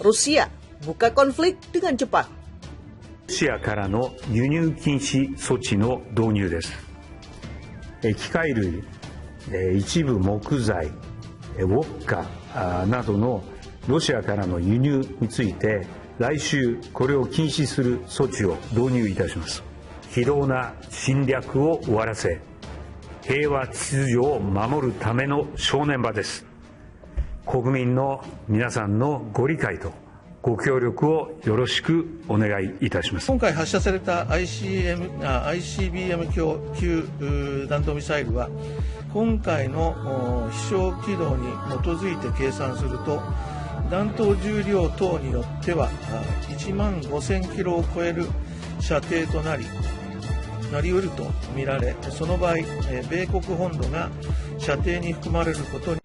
Rusia buka konflik dengan Jepang. ロシアからの輸入禁止措置の導入です。機械類、一部木材、ウォッカなどのロシアからの輸入について、来週これを禁止する措置を導入いたします。非道な侵略を終わらせ、平和秩序を守るための正念場です。国民の皆さんのご理解とご協力をよろしくお願いいたします。今回発射された ICBM 級弾道ミサイルは、今回の飛翔軌道に基づいて計算すると、弾頭重量等によっては1万5000キロを超える射程となりうると見られ、その場合、米国本土が射程に含まれることに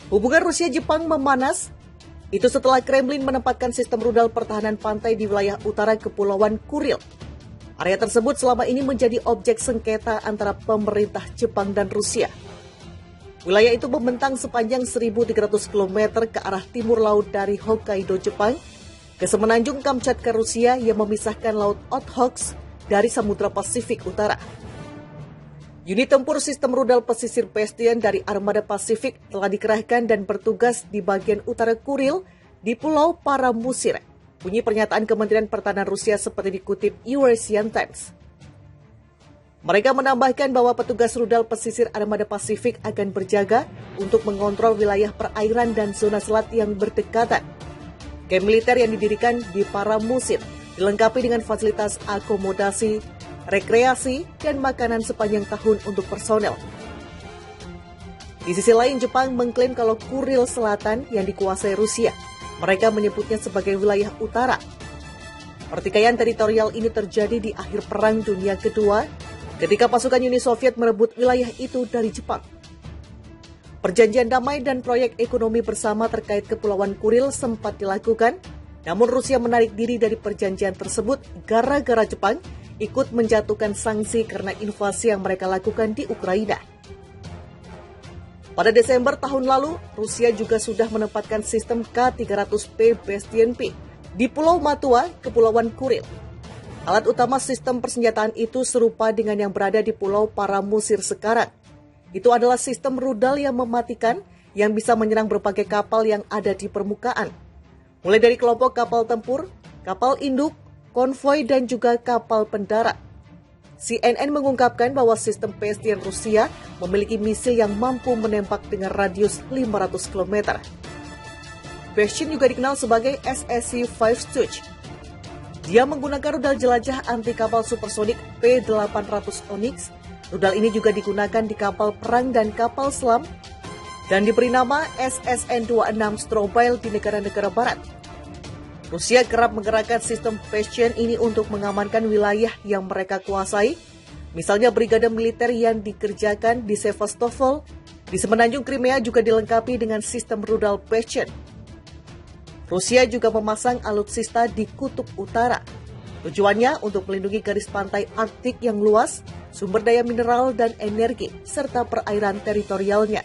Hubungan Rusia-Jepang memanas, itu setelah Kremlin menempatkan sistem rudal pertahanan pantai di wilayah utara Kepulauan Kuril. Area tersebut selama ini menjadi objek sengketa antara pemerintah Jepang dan Rusia. Wilayah itu membentang sepanjang 1.300 km ke arah timur laut dari Hokkaido, Jepang, ke semenanjung Kamchatka, Rusia yang memisahkan Laut Okhotsk dari Samudra Pasifik Utara. Unit tempur sistem rudal pesisir Bastion dari Armada Pasifik telah dikerahkan dan bertugas di bagian utara Kuril di Pulau Paramusir, bunyi pernyataan Kementerian Pertahanan Rusia seperti dikutip Eurasian Times. Mereka menambahkan bahwa petugas rudal pesisir Armada Pasifik akan berjaga untuk mengontrol wilayah perairan dan zona selat yang berdekatan. Kamp militer yang didirikan di Paramusir dilengkapi dengan fasilitas akomodasi, rekreasi, dan makanan sepanjang tahun untuk personel. Di sisi lain, Jepang mengklaim kalau Kuril Selatan yang dikuasai Rusia, mereka menyebutnya sebagai wilayah utara. Pertikaian teritorial ini terjadi di akhir Perang Dunia Kedua, ketika pasukan Uni Soviet merebut wilayah itu dari Jepang. Perjanjian damai dan proyek ekonomi bersama terkait Kepulauan Kuril sempat dilakukan, namun Rusia menarik diri dari perjanjian tersebut gara-gara Jepang ikut menjatuhkan sanksi karena invasi yang mereka lakukan di Ukraina. Pada Desember tahun lalu, Rusia juga sudah menempatkan sistem K-300P Bastion P di Pulau Matua, Kepulauan Kuril. Alat utama sistem persenjataan itu serupa dengan yang berada di Pulau Paramusir sekarang. Itu adalah sistem rudal yang mematikan yang bisa menyerang berbagai kapal yang ada di permukaan, mulai dari kelompok kapal tempur, kapal induk, konvoi, dan juga kapal pendarat. CNN mengungkapkan bahwa sistem Bastion Rusia memiliki misil yang mampu menembak dengan radius 500 km. Bastion juga dikenal sebagai SSC-5 Stuch. Dia menggunakan rudal jelajah anti kapal supersonik P-800 Onyx. Rudal ini juga digunakan di kapal perang dan kapal selam, dan diberi nama SSN-26 Strobile di negara-negara barat. Rusia kerap menggerakkan sistem Bastion ini untuk mengamankan wilayah yang mereka kuasai, misalnya brigade militer yang dikerjakan di Sevastopol. Di semenanjung Crimea juga dilengkapi dengan sistem rudal Bastion. Rusia juga memasang alutsista di Kutub Utara. Tujuannya untuk melindungi garis pantai Arktik yang luas, sumber daya mineral dan energi, serta perairan teritorialnya.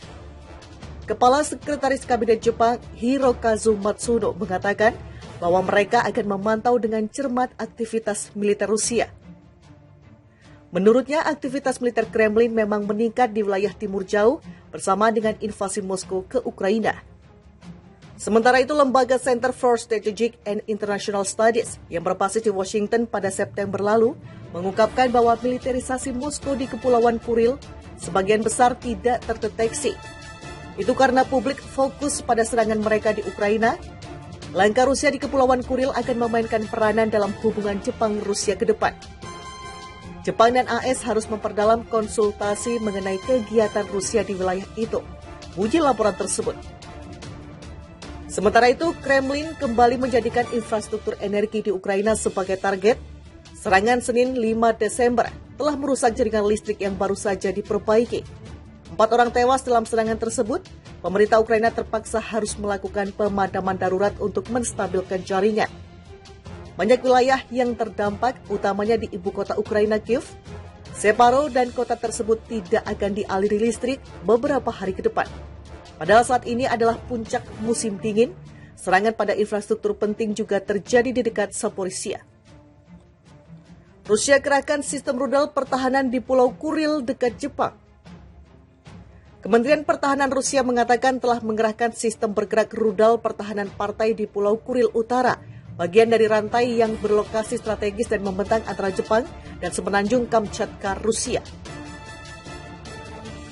Kepala Sekretaris Kabinet Jepang Hirokazu Matsuno mengatakan bahwa mereka akan memantau dengan cermat aktivitas militer Rusia. Menurutnya, aktivitas militer Kremlin memang meningkat di wilayah timur jauh bersama dengan invasi Moskow ke Ukraina. Sementara itu, lembaga Center for Strategic and International Studies yang berbasis di Washington pada September lalu mengungkapkan bahwa militerisasi Moskow di Kepulauan Kuril sebagian besar tidak terdeteksi. Itu karena publik fokus pada serangan mereka di Ukraina. Langkah Rusia di Kepulauan Kuril akan memainkan peranan dalam hubungan Jepang-Rusia ke depan. Jepang dan AS harus memperdalam konsultasi mengenai kegiatan Rusia di wilayah itu, uji laporan tersebut. Sementara itu, Kremlin kembali menjadikan infrastruktur energi di Ukraina sebagai target. Serangan Senin 5 Desember telah merusak jaringan listrik yang baru saja diperbaiki. 4 orang tewas dalam serangan tersebut. Pemerintah Ukraina terpaksa harus melakukan pemadaman darurat untuk menstabilkan jaringan. Banyak wilayah yang terdampak, utamanya di ibu kota Ukraina Kiev, Separo dan kota tersebut tidak akan dialiri listrik beberapa hari ke depan. Padahal saat ini adalah puncak musim dingin, serangan pada infrastruktur penting juga terjadi di dekat Zaporizhia. Rusia kerahkan sistem rudal pertahanan di Pulau Kuril dekat Jepang. Kementerian Pertahanan Rusia mengatakan telah mengerahkan sistem bergerak rudal pertahanan partai di Pulau Kuril Utara, bagian dari rantai yang berlokasi strategis dan membentang antara Jepang dan semenanjung Kamchatka, Rusia.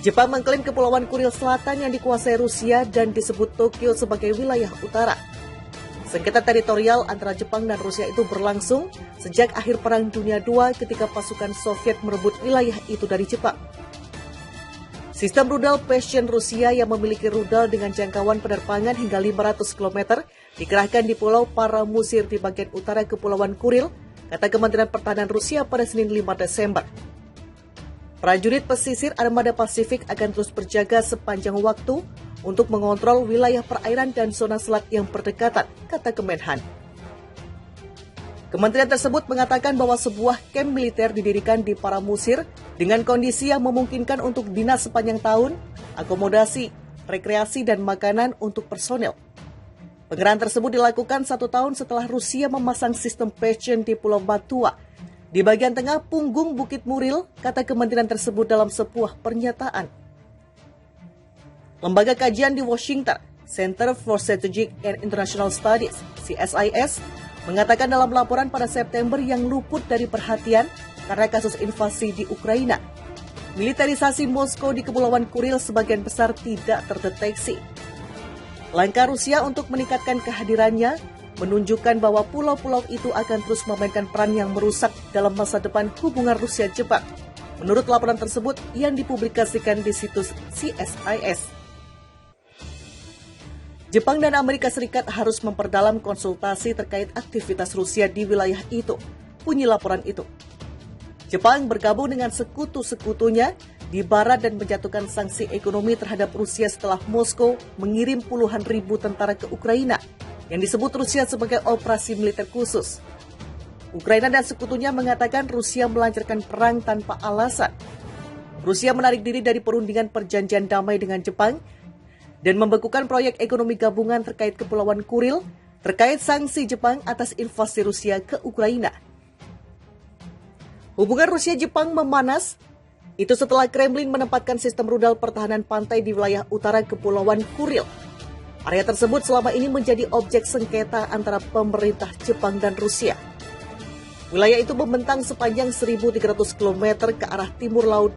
Jepang mengklaim Kepulauan Kuril Selatan yang dikuasai Rusia dan disebut Tokyo sebagai wilayah utara. Sengketa teritorial antara Jepang dan Rusia itu berlangsung sejak akhir Perang Dunia II ketika pasukan Soviet merebut wilayah itu dari Jepang. Sistem rudal Passion Rusia yang memiliki rudal dengan jangkauan penerbangan hingga 500 km dikerahkan di Pulau Paramusir di bagian utara Kepulauan Kuril, kata Kementerian Pertahanan Rusia pada Senin 5 Desember. Prajurit pesisir Armada Pasifik akan terus berjaga sepanjang waktu untuk mengontrol wilayah perairan dan zona selat yang berdekatan, kata Kemenhan. Kementerian tersebut mengatakan bahwa sebuah kamp militer didirikan di Paramusir dengan kondisi yang memungkinkan untuk dinas sepanjang tahun, akomodasi, rekreasi, dan makanan untuk personel. Pengerahan tersebut dilakukan 1 tahun setelah Rusia memasang sistem Passion di Pulau Batua, di bagian tengah punggung Bukit Muril, kata kementerian tersebut dalam sebuah pernyataan. Lembaga kajian di Washington, Center for Strategic and International Studies, CSIS, mengatakan dalam laporan pada September yang luput dari perhatian karena kasus invasi di Ukraina, militerisasi Moskow di Kepulauan Kuril sebagian besar tidak terdeteksi. Langkah Rusia untuk meningkatkan kehadirannya menunjukkan bahwa pulau-pulau itu akan terus memainkan peran yang merusak dalam masa depan hubungan Rusia-Jepang, menurut laporan tersebut yang dipublikasikan di situs CSIS. Jepang dan Amerika Serikat harus memperdalam konsultasi terkait aktivitas Rusia di wilayah itu, bunyi laporan itu. Jepang bergabung dengan sekutu-sekutunya di barat dan menjatuhkan sanksi ekonomi terhadap Rusia setelah Moskow mengirim puluhan ribu tentara ke Ukraina yang disebut Rusia sebagai operasi militer khusus. Ukraina dan sekutunya mengatakan Rusia melancarkan perang tanpa alasan. Rusia menarik diri dari perundingan perjanjian damai dengan Jepang dan membekukan proyek ekonomi gabungan terkait Kepulauan Kuril terkait sanksi Jepang atas invasi Rusia ke Ukraina. Hubungan Rusia-Jepang memanas, itu setelah Kremlin menempatkan sistem rudal pertahanan pantai di wilayah utara Kepulauan Kuril. Area tersebut selama ini menjadi objek sengketa antara pemerintah Jepang dan Rusia. Wilayah itu membentang sepanjang 1.300 km ke arah timur laut